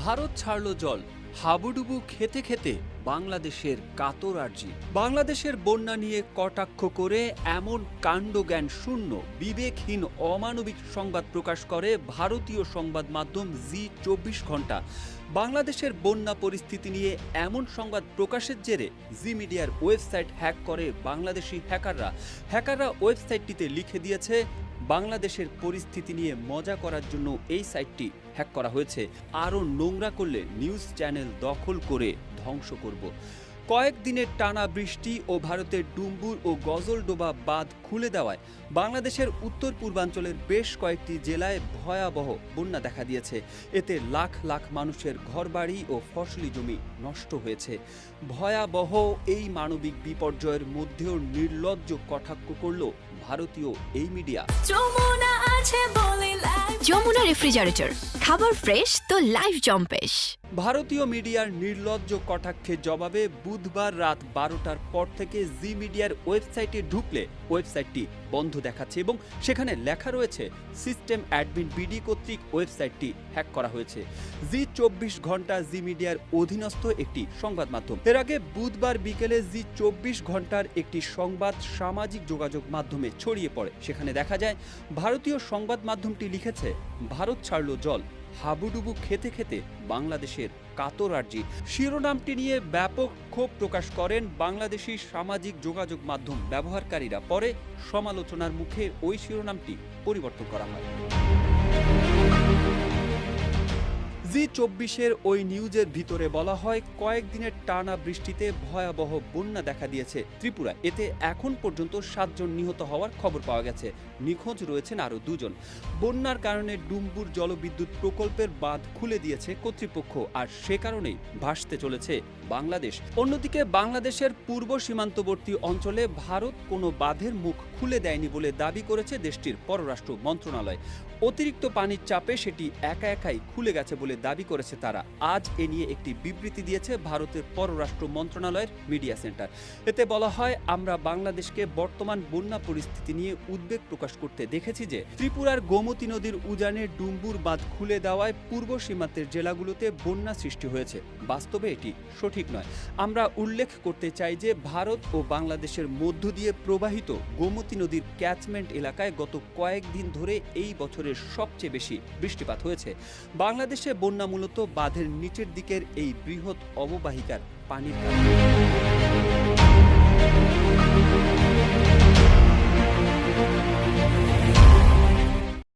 ভারত ছাড়ল জল, হাবুডুবু খেতে খেতে বাংলাদেশের কাতর আর্জি। বাংলাদেশের বন্যা নিয়ে কটাক্ষ করে এমন কাণ্ডজ্ঞান শূন্য বিবেকহীন অমানবিক সংবাদ প্রকাশ করে ভারতীয় সংবাদ মাধ্যম জি24 ঘন্টা। বাংলাদেশের বন্যা পরিস্থিতি নিয়ে এমন সংবাদ প্রকাশের জেরে জি মিডিয়ার ওয়েবসাইট হ্যাক করে বাংলাদেশি হ্যাকাররা ওয়েবসাইটটিতে লিখে দিয়েছে, বাংলাদেশের পরিস্থিতি নিয়ে মজা করার জন্য এই সাইটটি হ্যাক করা হয়েছে। আরও নোংরা করলে নিউজ চ্যানেল দখল করে ধ্বংস করব। কয়েকদিনের টানা বৃষ্টি ও ভারতের ডুম্বুর ও গজলডোবা বাঁধ খুলে দেওয়ায় বাংলাদেশের উত্তর পূর্বাঞ্চলের বেশ কয়েকটি জেলায় ভয়াবহ বন্যা দেখা দিয়েছে। এতে লাখ লাখ মানুষের ঘরবাড়ি ও ফসলি জমি নষ্ট হয়েছে। ভয়াবহ এই মানবিক বিপর্যয়ের মধ্যেও নির্লজ্জ কটাক্ষ করল ভারতীয় এই মিডিয়া। যমুনা রেফ্রিজারেটর, খাবার ফ্রেশ তো লাইফ জম্পেশ। ভারতীয় মিডিয়ার নির্লজ্জ কটাক্ষের জবাবে বুধবার রাত 12টার পর থেকে জি মিডিয়ার ওয়েবসাইটে ঢুকলে ওয়েবসাইটটি বন্ধ দেখাচ্ছে এবং সেখানে লেখা রয়েছে সিস্টেম অ্যাডমিন বিডি কর্তৃক ওয়েবসাইটটি হ্যাক করা হয়েছে। জি24 ঘন্টা জি মিডিয়ার অধীনস্থ একটি সংবাদ মাধ্যম। এর আগে বুধবার বিকেলে জি24 ঘন্টার একটি সংবাদ সামাজিক যোগাযোগ মাধ্যমে ছড়িয়ে পড়ে। সেখানে দেখা যায় ভারতীয় সংবাদ মাধ্যমটি লিখেছে, ভারত ছাড়ল জল, হাবুডুবু খেতে খেতে বাংলাদেশের কাতর আর্জি। শিরোনামটি নিয়ে ব্যাপক ক্ষোভ প্রকাশ করেন বাংলাদেশি সামাজিক যোগাযোগ মাধ্যম ব্যবহারকারীরা। পরে সমালোচনার মুখে ওই শিরোনামটি পরিবর্তন করা হয়। জি24-এর ওই নিউজের ভিতরে বলা হয়, কয়েকদিনের টানা বৃষ্টিতে ভয়াবহ বন্যা দেখা দিয়েছে ত্রিপুরায়। এতে এখন পর্যন্ত 7 জন নিহত হওয়ার খবর পাওয়া গেছে। নিখোঁজ রয়েছেন আরও 2 জন। বন্যার কারণে ডুম্বুর জলবিদ্যুৎ প্রকল্পের বাঁধ খুলে দিয়েছে কর্তৃপক্ষ, আর সে কারণেই ভাসতে চলেছে বাংলাদেশ। অন্যদিকে বাংলাদেশের পূর্ব সীমান্তবর্তী অঞ্চলে ভারত কোনো বাঁধের মুখ খুলে দেয়নি বলে দাবি করেছে দেশটির পররাষ্ট্র মন্ত্রণালয়। অতিরিক্ত পানির চাপে সেটি একাই খুলে গেছে বলে দাবি করেছে তারা। আজ এ নিয়ে একটি বিবৃতি দিয়েছে ভারতের পররাষ্ট্র মন্ত্রণালয়ের মিডিয়া সেন্টার। এতে বলা হয়, আমরা বাংলাদেশকে বর্তমান বন্যা পরিস্থিতি নিয়ে উদ্বেগ প্রকাশ করতে দেখেছি যে ত্রিপুরার গোমতী নদীর উজানে ডুম্বুর বাঁধ খুলে দেওয়ায় পূর্ব সীমান্তের জেলাগুলোতে বন্যা সৃষ্টি হয়েছে। বাস্তবে এটি সঠিক নয়। আমরা উল্লেখ করতে চাই যে ভারত ও বাংলাদেশের মধ্য দিয়ে প্রবাহিত গোমতী নদীর ক্যাচমেন্ট এলাকায় গত কয়েকদিন ধরে এই বছরের সবচেয়ে বেশি বৃষ্টিপাত হয়েছে। বাংলাদেশে বন্যা মূলত বাঁধের নিচের দিকের এই বৃহৎ অববাহিকার পানির কারণে।